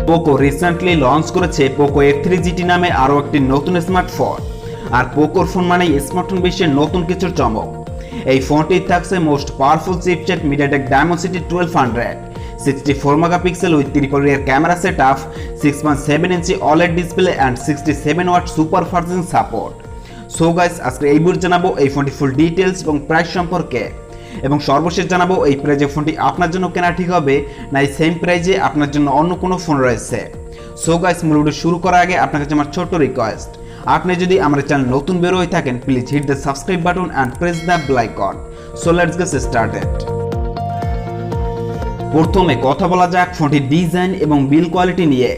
Poco recently launch করেছে Poco F3 GT নামে আরও একটি নতুন স্মার্টফোন। আর পোকোর ফোন মানেই স্মার্টফোন বিশ্বের নতুন কিছুর চমক। এই ফোনটি থাকছে most powerful chipset MediaTek Dimensity 1200, 64 megapixel with triple rear camera setup, 6.7 inch OLED display and 67 watt super fast support. So guys, আজকে এই ভিডিওতে জানাবো এই ফোনটি ফুল ডিটেইলস এবং প্রাইস সম্পর্কে, এবং সর্বশেষ জানাবো এই প্রাইজে ফোনটি আপনার জন্য কেনা ঠিক হবে না এই সেম প্রাইজে আপনার জন্য অন্য কোনো ফোন রয়েছে। সো গাইস, মূল ভিডিও শুরু করার আগে আপনার কাছে আমার ছোট্ট রিকোয়েস্ট, আপনি যদি আমার চ্যানেল নতুন বের হয়ে থাকেন please hit the subscribe button and press the bell icon. So let's get started. প্রথমে কথা বলা যাক ফোনটির ডিজাইন এবং বিল্ড কোয়ালিটি নিয়ে।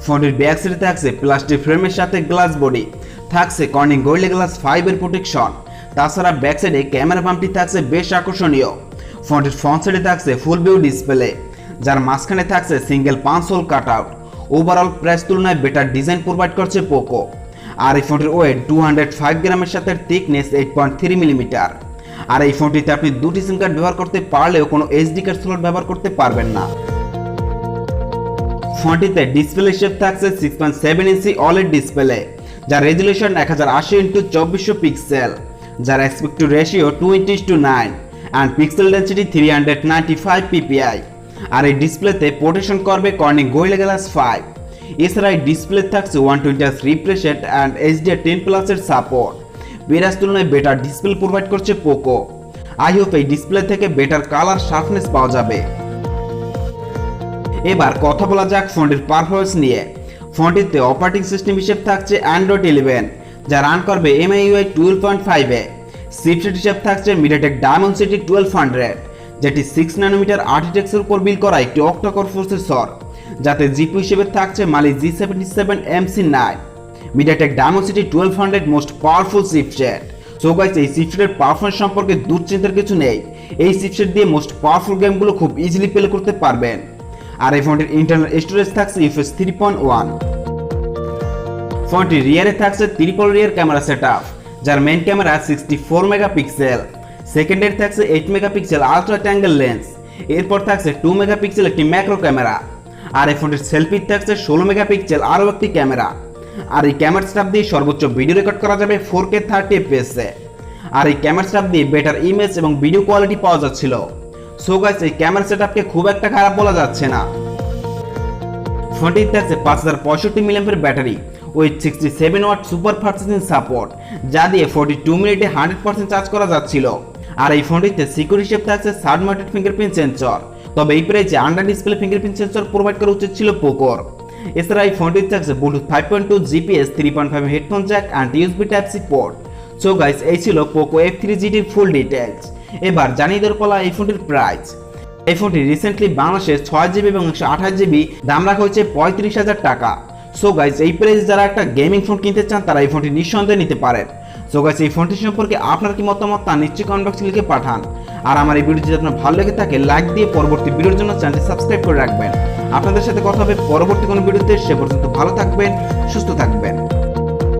ফোনটির ব্যাক সাইডে থাকছে প্লাস্টিক ফ্রেমের সাথে গ্লাস বডি, থাকছে কর্নিং গোরিলা গ্লাস 5 এর প্রোটেকশন। তাছাড়া ব্যাক সাইডে ক্যামেরা বাম্পটি থাকছে বেশ আকর্ষণীয়। ফোনটির ফ্রন্ট সাইডে থাকছে ফুল ভিউ ডিসপ্লে, যার মাঝখানে থাকছে single 5 hole cut out. Overall price তুলনায় বেটার ডিজাইন প্রোভাইড করছে পোকো। আর এই ফোনটির ওয়েট 205 গ্রামের সাথে থিকনেস 8.3 মিলিমিটার। আর এই ফোনটিতে আপনি দুটি সিম কার্ড ব্যবহার করতে পারলেও কোনো SD কার্ড স্লট ব্যবহার করতে পারবেন না। ফোনটিতে ডিসপ্লে শেপ থাকছে 6.7 ইঞ্চি OLED ডিসপ্লে, যার রেজুলেশন 1080x2400 পিক্সেল, যার aspect to ratio 20:9 and pixel density 395 ppi। আর এই ডিসপ্লেতে প্রোটেকশন করবে কর্নিং গোরিলা গ্লাস 5। এছাড়া এই ডিসপ্লে থাকছে 120Hz refresh rate and HDR10+ এর সাপোর্ট। বিরাজ তুলনায় বেটার ডিসপ্লে প্রোভাইড করছে পোকো। আই হোপ এই ডিসপ্লে থেকে বেটার কালার শার্পনেস পাওয়া যাবে। এবার কথা বলা যাক ফোনটির পারফরমেন্স নিয়ে। ফোনটিতে অপারেটিং সিস্টেম হিসেবে থাকছে Android 11, যা রান করবে MIUI 12.5 এ। চিপসেট হিসেবে থাকছে মিডিয়াটেক ডায়মেনসিটি 1200, যেটি 6 ন্যানোমিটার আর্কিটেকচারের উপর বিল্ড করা একটি অক্টা-কোর প্রসেসর, যাতে জিপি হিসেবে থাকছে মালি G77MC9। MediaTek Dimensity 1200 most powerful chipset. So guys, এই চিপসেটের পারফরম্যান্স সম্পর্কে দুশ্চিন্তার কিছু নেই। এই চিপসেট দিয়ে মোস্ট পাওয়ারফুল গেমগুলো খুব ইজিলি প্লে করতে পারবেন। আর এই ফোনটির ইন্টারনাল স্টোরেজ থাকছে UFS 3.1। ফোনটির রিয়ারে থাকছে ট্রিপল রিয়ার ক্যামেরা সেটআপ, যার মেইন ক্যামেরা 64 মেগাপিক্সেল, সেকেন্ডারি থাকছে 8 মেগাপিক্সেল আলট্রা ট্যাঙ্গেল লেন্স, এরপর থাকছে 2 মেগাপিক্সেল একটি ম্যাক্রো ক্যামেরা। আর এই ফোনটির সেলফি থাকছে 16 মেগাপিক্সেল আরও একটি ক্যামেরা। আর এই ক্যামেরা সেটআপ দিয়ে সর্বোচ্চ ভিডিও রেকর্ড করা যাবে 4K 30 fps এ। আর এই ক্যামেরা সেটআপ দিয়ে বেটার ইমেজ এবং ভিডিও কোয়ালিটি পাওয়া যাচ্ছিল। সো গাইস, এই ক্যামেরা সেটআপকে খুব একটা খারাপ বলা যাচ্ছে না। ফোনটিতে থাকছে 5065 mAh battery with 67 watt super fast support, যা দিয়ে 42 মিনিটে 100% চার্জ করা যাচ্ছিল। আর এই ফোনটিতে সিকিউরিটি হিসেবে থাকছে সাইড-মাউন্টেড ফিঙ্গারপ্রিন্ট সেন্সর, তবে এই প্রাইসে under display fingerprint sensor provide করা উচিত ছিল পোকোর। এছাড়া এই ফোনটিতে থাকছে Bluetooth 5.2 GPS 3.5 headphone Jack and USB Type-C port. So guys, এই ছিল পোকো F3 GT এর ফুল ডিটেইলস। এবার জানিয়ে দেওয়ার পালা এই ফোনটির প্রাইস। এই ফোনটি রিসেন্টলি বাংলাদেশে 6GB এবং 128GB দাম রাখা হয়েছে 35,000 টাকা। সো গাইস, এই প্রাইসে যারা একটা গেমিং ফোন কিনতে চান তারা এই ফোনটি নিঃসন্দেহে নিতে পারেন। সো গাইস, এই ফোনটি সম্পর্কে আপনার কি মতামত তা নিশ্চয়ই কমেন্ট বক্সে লিখে পাঠান। আর আমার এই ভিডিও যদি আপনার ভালো লেগে থাকে লাইক দিয়ে পরবর্তী ভিডিওর জন্য চ্যানেলটি সাবস্ক্রাইব করে রাখবেন। আপনাদের সাথে কথা হবে পরবর্তী কোনো ভিডিওতে। সে পর্যন্ত ভালো থাকবেন, সুস্থ থাকবেন।